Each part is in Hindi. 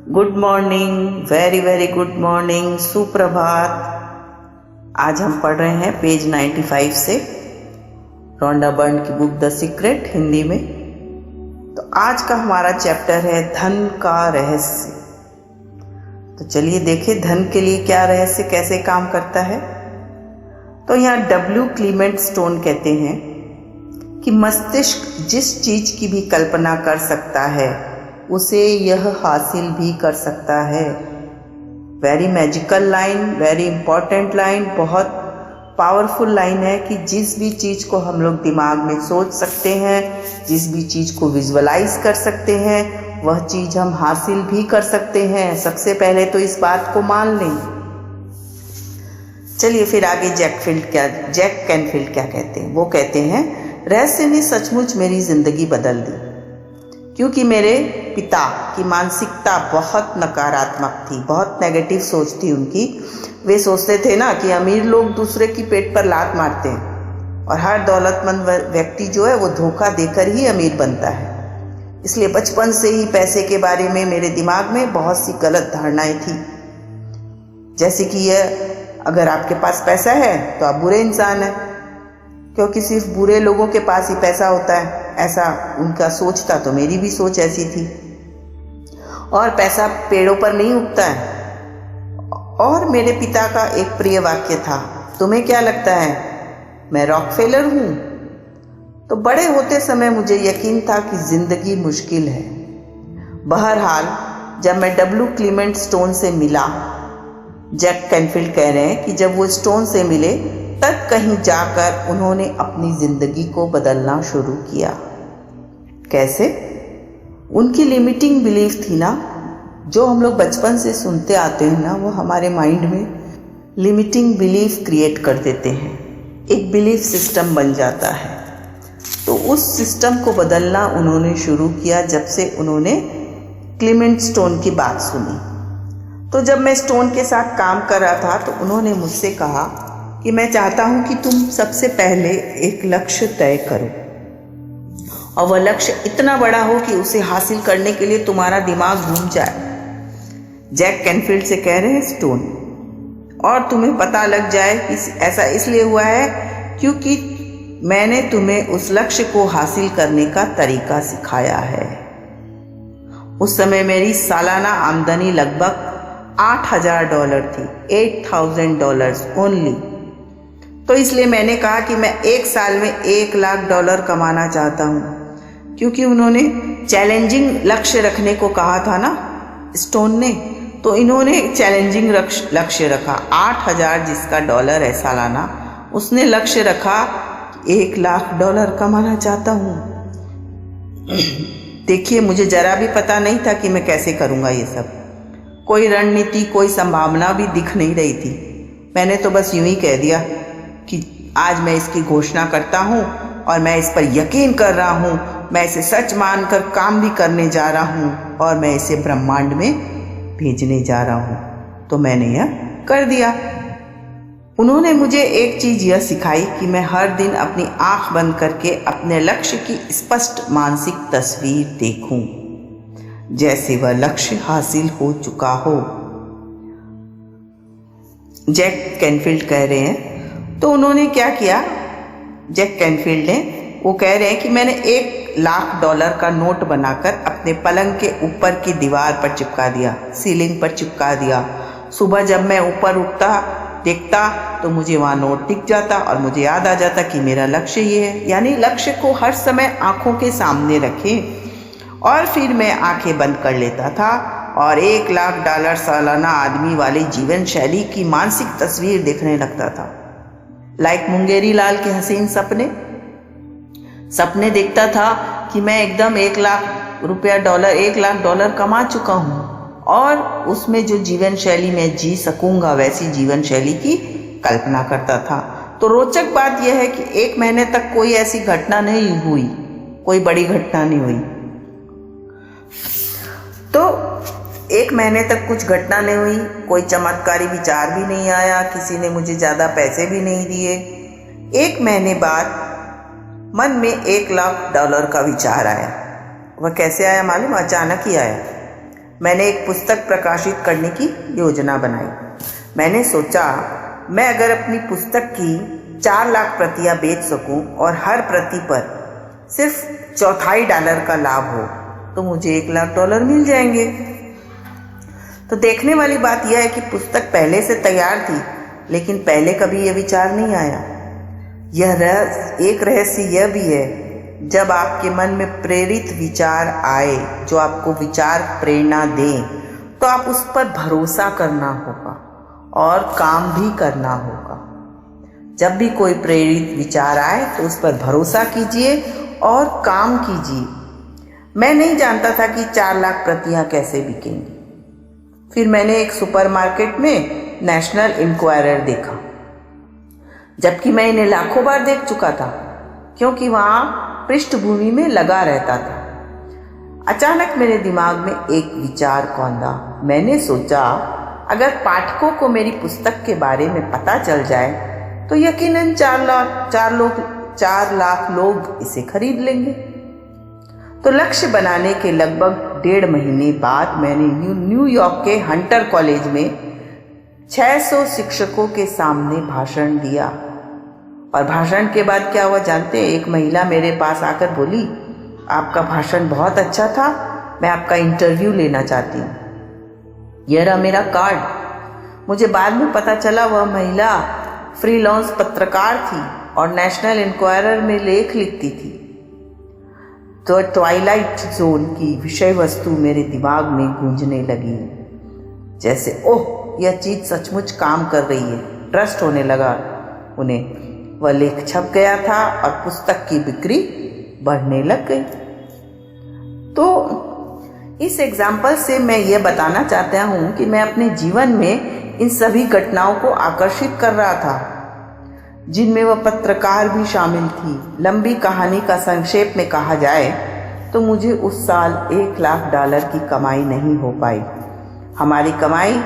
Good morning, very very good morning, सुप्रभात। आज हम पढ़ रहे हैं पेज 95 से रोंडा बर्न की बुक द सीक्रेट हिंदी में। तो आज का हमारा चैप्टर है धन का रहस्य। तो चलिए देखें धन के लिए क्या रहस्य कैसे काम करता है। तो यहाँ डब्ल्यू क्लीमेंट स्टोन कहते हैं कि मस्तिष्क जिस चीज की भी कल्पना कर सकता है उसे यह हासिल भी कर सकता है। Very magical line, very important line, बहुत पावरफुल लाइन है कि जिस भी चीज़ को हम लोग दिमाग में सोच सकते हैं, जिस भी चीज़ को विजुअलाइज कर सकते हैं, वह चीज़ हम हासिल भी कर सकते हैं। सबसे पहले तो इस बात को मान लें। चलिए फिर आगे जैक कैनफील्ड क्या कहते हैं। वो कहते हैं रहस्य ने सचमुच मेरी ज़िंदगी बदल दी, क्योंकि मेरे पिता की मानसिकता बहुत नकारात्मक थी, बहुत नेगेटिव सोच थी उनकी। वे सोचते थे ना कि अमीर लोग दूसरे की पेट पर लात मारते हैं और हर दौलतमंद व्यक्ति जो है वो धोखा देकर ही अमीर बनता है। इसलिए बचपन से ही पैसे के बारे में मेरे दिमाग में बहुत सी गलत धारणाएं थी, जैसे कि यह अगर आपके पास पैसा है तो आप बुरे इंसान हैं, क्योंकि सिर्फ बुरे लोगों के पास ही पैसा होता है, ऐसा उनका सोच था। तो मेरी भी सोच ऐसी थी। और पैसा पेड़ों पर नहीं उगता है। और मेरे पिता का एक प्रिय वाक्य था, तुम्हें क्या लगता है मैं रॉकफेलर हूं? तो बड़े होते समय मुझे यकीन था कि जिंदगी मुश्किल है। बहरहाल जब मैं डब्ल्यू क्लीमेंट स्टोन से मिला, जैक कैनफील्ड कह रहे हैं कि जब वो स्टोन से मिले तब कहीं जाकर उन्होंने अपनी जिंदगी को बदलना शुरू किया। कैसे? उनकी लिमिटिंग बिलीफ थी ना, जो हम लोग बचपन से सुनते आते हैं ना, वो हमारे माइंड में लिमिटिंग बिलीफ क्रिएट कर देते हैं, एक बिलीफ सिस्टम बन जाता है। तो उस सिस्टम को बदलना उन्होंने शुरू किया जब से उन्होंने क्लीमेंट स्टोन की बात सुनी। तो जब मैं स्टोन के साथ काम कर रहा था तो उन्होंने मुझसे कहा कि मैं चाहता हूं कि तुम सबसे पहले एक लक्ष्य तय करो, और वह लक्ष्य इतना बड़ा हो कि उसे हासिल करने के लिए तुम्हारा दिमाग घूम जाए। जैक कैनफील्ड से कह रहे हैं स्टोन, और तुम्हें पता लग जाए कि ऐसा इसलिए हुआ है क्योंकि मैंने तुम्हें उस लक्ष्य को हासिल करने का तरीका सिखाया है। उस समय मेरी सालाना आमदनी लगभग $8,000 थी, $8,000 ओनली। तो इसलिए मैंने कहा कि मैं एक साल में $1 लाख कमाना चाहता हूँ, क्योंकि उन्होंने चैलेंजिंग लक्ष्य रखने को कहा था ना स्टोन ने। तो इन्होंने चैलेंजिंग लक्ष्य रखा, 8,000 जिसका डॉलर है सालाना, उसने लक्ष्य रखा $1 लाख कमाना चाहता हूँ। देखिए मुझे जरा भी पता नहीं था कि मैं कैसे करूँगा ये सब। कोई रणनीति, कोई संभावना भी दिख नहीं रही थी। मैंने तो बस यूं ही कह दिया कि आज मैं इसकी घोषणा करता हूँ और मैं इस पर यकीन कर रहा हूँ, मैं इसे सच मानकर काम भी करने जा रहा हूँ और मैं इसे ब्रह्मांड में भेजने जा रहा हूँ। तो मैंने यह कर दिया। उन्होंने मुझे एक चीज़ यह सिखाई कि मैं हर दिन अपनी आंख बंद करके अपने लक्ष्य की स्पष्ट मानसिक तस्वीर देखूं, जैसे वह लक्ष्य हासिल हो चुका हो। जैक कैनफील्ड कह रहे हैं। तो उन्होंने क्या किया जैक कैनफील्ड ने, वो कह रहे हैं कि मैंने $1 लाख का नोट बनाकर अपने पलंग के ऊपर की दीवार पर चिपका दिया, सीलिंग पर चिपका दिया। सुबह जब मैं ऊपर उठता देखता तो मुझे वहाँ नोट दिख जाता और मुझे याद आ जाता कि मेरा लक्ष्य ये है। यानी लक्ष्य को हर समय आंखों के सामने रखें। और फिर मैं आंखें बंद कर लेता था और $1 लाख सालाना आदमी वाली जीवन शैली की मानसिक तस्वीर देखने लगता था। लाइक मुंगेरी लाल के हसीन सपने देखता था कि मैं एकदम $1 लाख कमा चुका हूँ और उसमें जो जीवन शैली मैं जी सकूंगा वैसी जीवन शैली की कल्पना करता था। तो रोचक बात यह है कि 1 महीने तक कोई ऐसी घटना नहीं हुई, कोई बड़ी घटना नहीं हुई। तो 1 महीने तक कुछ घटना नहीं हुई, कोई चमत्कारी विचार भी नहीं आया, किसी ने मुझे ज़्यादा पैसे भी नहीं दिए। 1 महीने बाद मन में $1 लाख का विचार आया। वह कैसे आया मालूम? अचानक ही आया। मैंने एक पुस्तक प्रकाशित करने की योजना बनाई। मैंने सोचा मैं अगर अपनी पुस्तक की 4 लाख प्रतियां बेच सकूं और हर प्रति पर सिर्फ $0.25 का लाभ हो तो मुझे $1 लाख मिल जाएंगे। तो देखने वाली बात यह है कि पुस्तक पहले से तैयार थी, लेकिन पहले कभी यह विचार नहीं आया। एक रहस्य यह भी है, जब आपके मन में प्रेरित विचार आए जो आपको विचार प्रेरणा दें, तो आप उस पर भरोसा करना होगा और काम भी करना होगा। जब भी कोई प्रेरित विचार आए तो उस पर भरोसा कीजिए और काम कीजिए। मैं नहीं जानता था कि 4 लाख प्रतियां कैसे बिकेंगी। फिर मैंने एक सुपरमार्केट में नेशनल इंक्वायरर देखा, जबकि मैं इन्हें लाखों बार देख चुका था, क्योंकि वहां पृष्ठभूमि में लगा रहता था। अचानक मेरे दिमाग में एक विचार कौंधा। मैंने सोचा अगर पाठकों को मेरी पुस्तक के बारे में पता चल जाए तो यकीनन 4 लाख लोग इसे खरीद लेंगे। तो लक्ष्य बनाने के लगभग 1.5 महीने बाद मैंने न्यूयॉर्क के हंटर कॉलेज में 600 शिक्षकों के सामने भाषण दिया। और भाषण के बाद क्या हुआ जानते हैं? एक महिला मेरे पास आकर बोली, आपका भाषण बहुत अच्छा था, मैं आपका इंटरव्यू लेना चाहती हूँ। यह रहा मेरा कार्ड। मुझे बाद में पता चला वह महिला फ्रीलांस पत्रकार थी और नेशनल इंक्वायरर में लेख लिखती थी। तो ट्वाइलाइट जोन की विषय वस्तु मेरे दिमाग में गूंजने लगी, जैसे ओह यह चीज सचमुच काम कर रही है। ट्रस्ट होने लगा उन्हें। वह लेख छप गया था और पुस्तक की बिक्री बढ़ने लग गई। तो इस एग्जाम्पल से मैं ये बताना चाहता हूँ कि मैं अपने जीवन में इन सभी घटनाओं को आकर्षित कर रहा था, जिनमें वह पत्रकार भी शामिल थी। लंबी कहानी का संक्षेप में कहा जाए तो मुझे उस साल $1 लाख की कमाई नहीं हो पाई। हमारी कमाई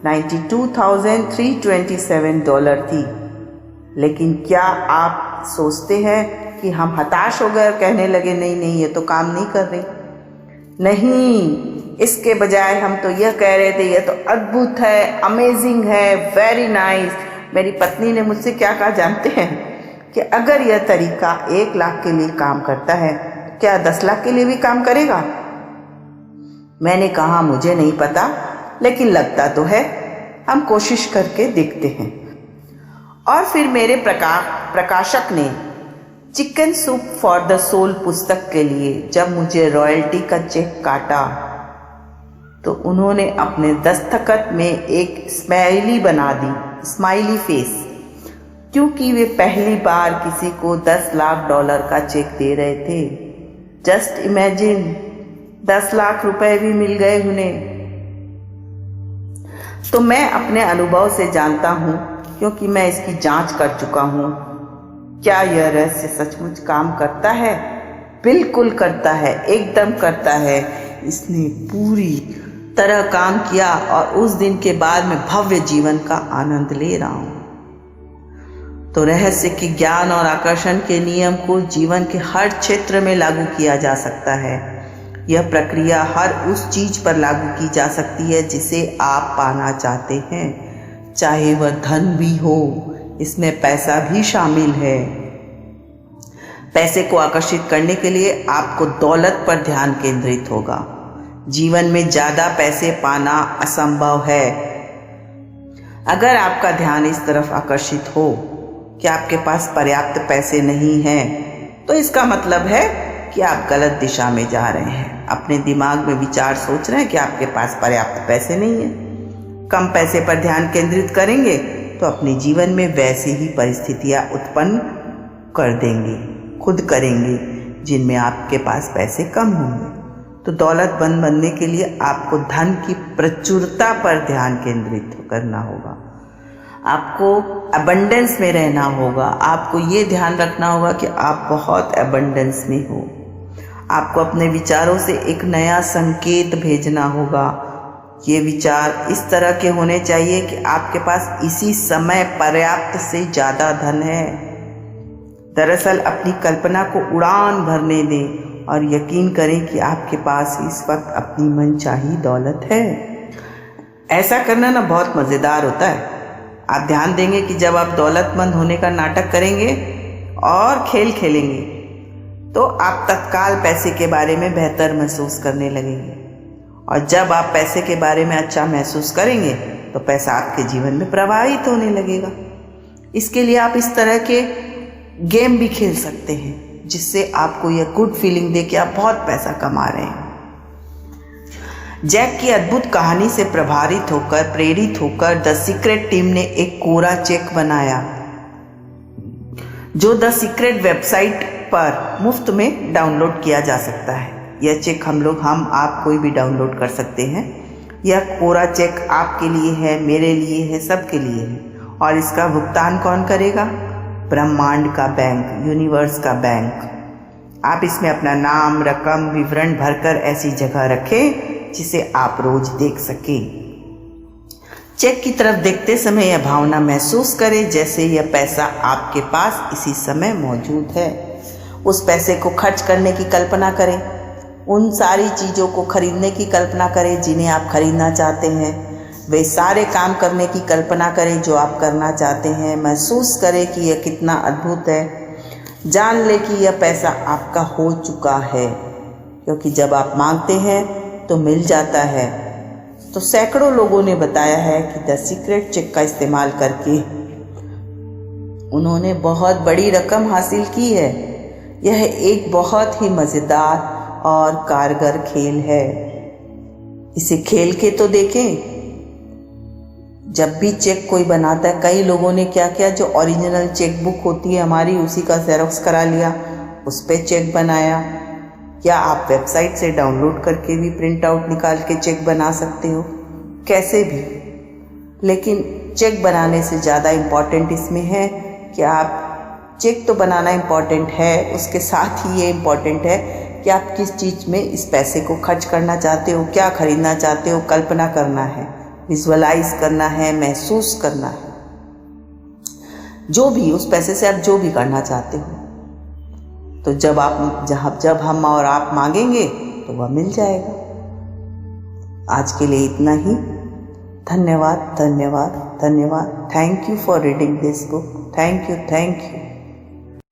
$92,327 थी। लेकिन क्या आप सोचते हैं कि हम हताश हो गए और कहने लगे नहीं ये तो काम नहीं कर रही? नहीं, इसके बजाय हम तो यह कह रहे थे यह तो अद्भुत है, अमेजिंग है, वेरी नाइस। मेरी पत्नी ने मुझसे क्या कहा जानते हैं? कि अगर यह तरीका 1 लाख के लिए काम करता है, क्या 10 लाख के लिए भी काम करेगा? मैंने कहा मुझे नहीं पता, लेकिन लगता तो है, हम कोशिश करके देखते हैं। और फिर मेरे प्रकाशक ने chicken soup for the soul पुस्तक के लिए जब मुझे रॉयल्टी का चेक काटा तो उन्होंने अपने दस्तखत में एक स्माइली बना दी, स्माइली फेस, क्योंकि वे पहली बार किसी को $10 लाख का चेक दे रहे थे। जस्ट इमेजिन, 10 लाख रुपए भी मिल गए उन्हें। तो मैं अपने अनुभव से जानता हूँ, क्योंकि मैं इसकी जांच कर चुका हूँ, क्या यह रहस्य सचमुच काम करता है? बिल्कुल करता है, एकदम करता है। इसने पूरी तरह काम किया और उस दिन के बाद मैं भव्य जीवन का आनंद ले रहा हूँ। तो रहस्य के ज्ञान और आकर्षण के नियम को जीवन के हर क्षेत्र में लागू किया जा सकता है। यह प्रक्रिया हर उस चीज पर लागू की जा सकती है जिसे आप पाना चाहते हैं, चाहे वह धन भी हो, इसमें पैसा भी शामिल है। पैसे को आकर्षित करने के लिए आपको दौलत पर ध्यान केंद्रित होगा। जीवन में ज्यादा पैसे पाना असंभव है। अगर आपका ध्यान इस तरफ आकर्षित हो कि आपके पास पर्याप्त पैसे नहीं हैं, तो इसका मतलब है कि आप गलत दिशा में जा रहे हैं। अपने दिमाग में विचार सोच रहे हैं कि आपके पास पर्याप्त पैसे नहीं हैं। कम पैसे पर ध्यान केंद्रित करेंगे तो अपने जीवन में वैसी ही परिस्थितियां उत्पन्न कर देंगे, खुद करेंगे, जिनमें आपके पास पैसे कम होंगे। तो दौलतमंद बनने के लिए आपको धन की प्रचुरता पर ध्यान केंद्रित करना होगा। आपको अबंडेंस में रहना होगा। आपको ये ध्यान रखना होगा कि आप बहुत अबंडेंस में हो। आपको अपने विचारों से एक नया संकेत भेजना होगा। ये विचार इस तरह के होने चाहिए कि आपके पास इसी समय पर्याप्त से ज़्यादा धन है। दरअसल अपनी कल्पना को उड़ान भरने दें और यकीन करें कि आपके पास इस वक्त अपनी मनचाही दौलत है। ऐसा करना ना बहुत मज़ेदार होता है। आप ध्यान देंगे कि जब आप दौलतमंद होने का नाटक करेंगे और खेल खेलेंगे तो आप तत्काल पैसे के बारे में बेहतर महसूस करने लगेंगे, और जब आप पैसे के बारे में अच्छा महसूस करेंगे तो पैसा आपके जीवन में प्रवाहित होने लगेगा। इसके लिए आप इस तरह के गेम भी खेल सकते हैं जिससे आपको यह गुड फीलिंग दे कि आप बहुत पैसा कमा रहे हैं। जैक की अद्भुत कहानी से प्रेरित होकर द सीक्रेट टीम ने एक कोरा चेक बनाया जो द सीक्रेट वेबसाइट पर मुफ्त में डाउनलोड किया जा सकता है। यह चेक आप कोई भी डाउनलोड कर सकते हैं। यह कोरा चेक आपके लिए है, मेरे लिए है, सबके लिए है। और इसका भुगतान कौन करेगा? ब्रह्मांड का बैंक, यूनिवर्स का बैंक। आप इसमें अपना नाम, रकम, विवरण भरकर ऐसी जगह रखें जिसे आप रोज देख सकें। चेक की तरफ देखते समय यह भावना महसूस करें जैसे यह पैसा आपके पास इसी समय मौजूद है। उस पैसे को खर्च करने की कल्पना करें। उन सारी चीज़ों को खरीदने की कल्पना करें जिन्हें आप खरीदना चाहते हैं। वे सारे काम करने की कल्पना करें जो आप करना चाहते हैं। महसूस करें कि यह कितना अद्भुत है। जान लें कि यह पैसा आपका हो चुका है, क्योंकि जब आप मांगते हैं तो मिल जाता है। तो सैकड़ों लोगों ने बताया है कि द सीक्रेट चेक का इस्तेमाल करके उन्होंने बहुत बड़ी रकम हासिल की है। यह एक बहुत ही मज़ेदार और कारगर खेल है। इसे खेल के तो देखें। जब भी चेक कोई बनाता है, कई लोगों ने क्या किया, जो ओरिजिनल चेक बुक होती है हमारी, उसी का जेरोक्स करा लिया, उस पर चेक बनाया। क्या आप वेबसाइट से डाउनलोड करके भी प्रिंट आउट निकाल के चेक बना सकते हो, कैसे भी। लेकिन चेक बनाने से ज़्यादा इम्पॉर्टेंट इसमें है कि आप चेक तो बनाना इम्पॉर्टेंट है, उसके साथ ही ये इम्पॉर्टेंट है कि आप किस चीज़ में इस पैसे को खर्च करना चाहते हो, क्या खरीदना चाहते हो। कल्पना करना है, विजुअलाइज करना है, महसूस करना है। जो भी उस पैसे से आप जो भी करना चाहते हो, तो जब हम और आप मांगेंगे तो वह मिल जाएगा। आज के लिए इतना ही। धन्यवाद, धन्यवाद, धन्यवाद। Thank you for reading this book. Thank you, thank you.